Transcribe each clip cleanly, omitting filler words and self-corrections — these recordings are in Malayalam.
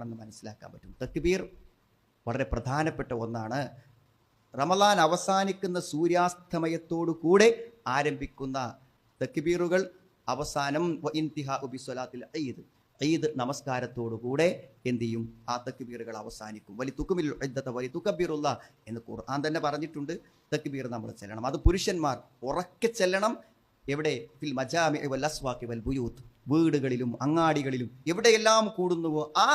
ണെന്ന് മനസ്സിലാക്കാൻ പറ്റും. തക്ബീർ വളരെ പ്രധാനപ്പെട്ട ഒന്നാണ്. റമളാൻ അവസാനിക്കുന്ന സൂര്യാസ്തമയത്തോടു കൂടെ ആരംഭിക്കുന്ന തക്ബീറുകൾ അവസാനം ഈദ് നമസ്കാരത്തോടുകൂടെ എന്ത് ചെയ്യും? ആ തക്ബീറുകൾ അവസാനിക്കും. വലിതുക്കബിറുള്ള എന്ന് ഖുർആൻ തന്നെ പറഞ്ഞിട്ടുണ്ട്. തക്ബീർ നമ്മൾ ചെല്ലണം. അത് പുരുഷന്മാർ ഉറക്കെ ചെല്ലണം. എവിടെ? ഫിൽ മജാമിഇ വൽ അസ്വാഖി വൽ ബുയൂത്ത്, വീടുകളിലും അങ്ങാടികളിലും എവിടെയെല്ലാം കൂടുന്നുവോ ആ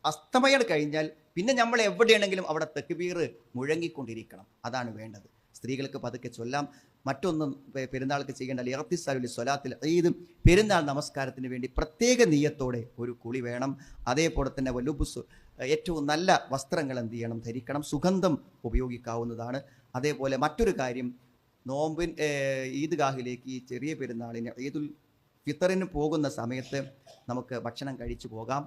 അസ്തമയം കഴിഞ്ഞാൽ പിന്നെ നമ്മൾ എവിടെയാണെങ്കിലും അവിടെ തക്ബീർ മുഴങ്ങിക്കൊണ്ടിരിക്കണം. അതാണ് വേണ്ടത്. സ്ത്രീകൾക്ക് പതുക്കെ ചൊല്ലാം. മറ്റൊന്നും പെരുന്നാൾക്ക് ചെയ്യേണ്ട ഇഖ്തിസാലുൽ സ്വലാത്തിൽ ഈദ്, പെരുന്നാൾ നമസ്കാരത്തിന് വേണ്ടി പ്രത്യേക നിയ്യത്തോടെ ഒരു കുളി വേണം. അതേപോലെ തന്നെ വലുബുസ്, ഏറ്റവും നല്ല വസ്ത്രങ്ങൾ എന്ത് ചെയ്യണം? ധരിക്കണം. സുഗന്ധം ഉപയോഗിക്കാവുന്നതാണ്. അതേപോലെ മറ്റൊരു കാര്യം, നോമ്പിൻ ഈദ്ഗാഹിലേക്ക് ഈ ചെറിയ പെരുന്നാളിന് ഈദുൽ ഫിത്തറിന് പോകുന്ന സമയത്ത് നമുക്ക് ഭക്ഷണം കഴിച്ചു പോകാം.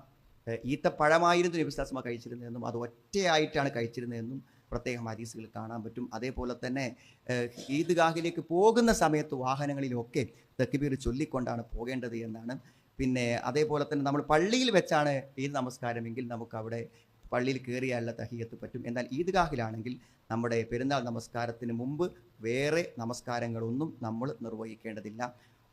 ഈത്തപ്പഴമായിരുന്നു നബി സ്വല്ലല്ലാഹു അലൈഹി വസല്ലം കഴിച്ചിരുന്നതെന്നും അത് ഒറ്റയായിട്ടാണ് കഴിച്ചിരുന്നതെന്നും പ്രത്യേകം ഹദീസുകൾ കാണാൻ പറ്റും. അതേപോലെ തന്നെ ഈദ്ഗാഹിലേക്ക് പോകുന്ന സമയത്ത് വാഹനങ്ങളിലൊക്കെ തക്ബീർ ചൊല്ലിക്കൊണ്ടാണ് പോകേണ്ടത് എന്നാണ്. പിന്നെ അതേപോലെ തന്നെ നമ്മൾ പള്ളിയിൽ വെച്ചാണ് ഈദ് നമസ്കാരമെങ്കിൽ നമുക്ക് അവിടെ പള്ളിയിൽ കയറിയാലുള്ള തഹിയ്യത്ത് പറ്റും. എന്നാൽ ഈദ്ഗാഹിലാണെങ്കിൽ നമ്മുടെ പെരുന്നാൾ നമസ്കാരത്തിന് മുമ്പ് വേറെ നമസ്കാരങ്ങളൊന്നും നമ്മൾ നിർവഹിക്കേണ്ടതില്ല.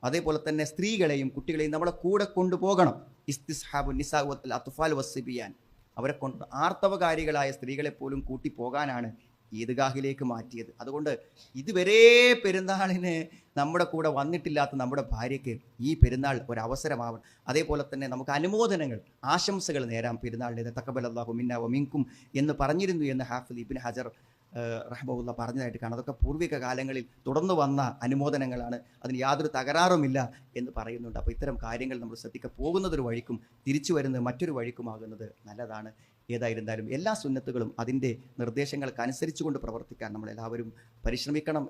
അതേപോലെ തന്നെ സ്ത്രീകളെയും കുട്ടികളെയും നമ്മളെ കൂടെ കൊണ്ടുപോകണം. ഇസ്തിസ്ഹാബു നിസാ വൽ അത്ഫാൽ വസ്സിബിയാൻ, അവരെ കൊണ്ട് ആർത്തവകാരികളായ സ്ത്രീകളെ പോലും കൂട്ടി പോകാനാണ് ഈദ്ഗാഹിലേക്ക് മാറ്റിയത്. അതുകൊണ്ട് ഇതുവരെ പെരുന്നാളിന് നമ്മുടെ കൂടെ വന്നിട്ടില്ലാത്ത നമ്മുടെ ഭാര്യയ്ക്ക് ഈ പെരുന്നാൾ ഒരവസരമാവണം. അതേപോലെ തന്നെ നമുക്ക് അനുമോദനങ്ങൾ, ആശംസകൾ നേരാം പെരുന്നാളിൻ്റെ. തഖബ്ബലല്ലാഹു മിന്നാ വ മിൻകും എന്ന് പറഞ്ഞിരുന്നു എന്ന് ഹാഫിദ് ഇബ്നു ഹജർ റഹ്മഹുല്ലാ പറഞ്ഞതായിട്ട് കാണാം. അതൊക്കെ പൂർവിക കാലങ്ങളിൽ തുടർന്നു വന്ന അനുമോദനങ്ങളാണ്. അതിന് യാതൊരു തകരാറുമില്ല എന്ന് പറയുന്നുണ്ട്. അപ്പോൾ ഇത്തരം കാര്യങ്ങൾ നമ്മൾ ശ്രദ്ധിക്കുക. പോകുന്നതൊരു വഴിക്കും തിരിച്ചു വരുന്നത് മറ്റൊരു വഴിക്കുമാകുന്നത് നല്ലതാണ്. ഏതായിരുന്നാലും എല്ലാ സുന്നത്തുകളും അതിൻ്റെ നിർദ്ദേശങ്ങൾക്ക് അനുസരിച്ചുകൊണ്ട് പ്രവർത്തിക്കാൻ നമ്മളെല്ലാവരും പരിശ്രമിക്കണം.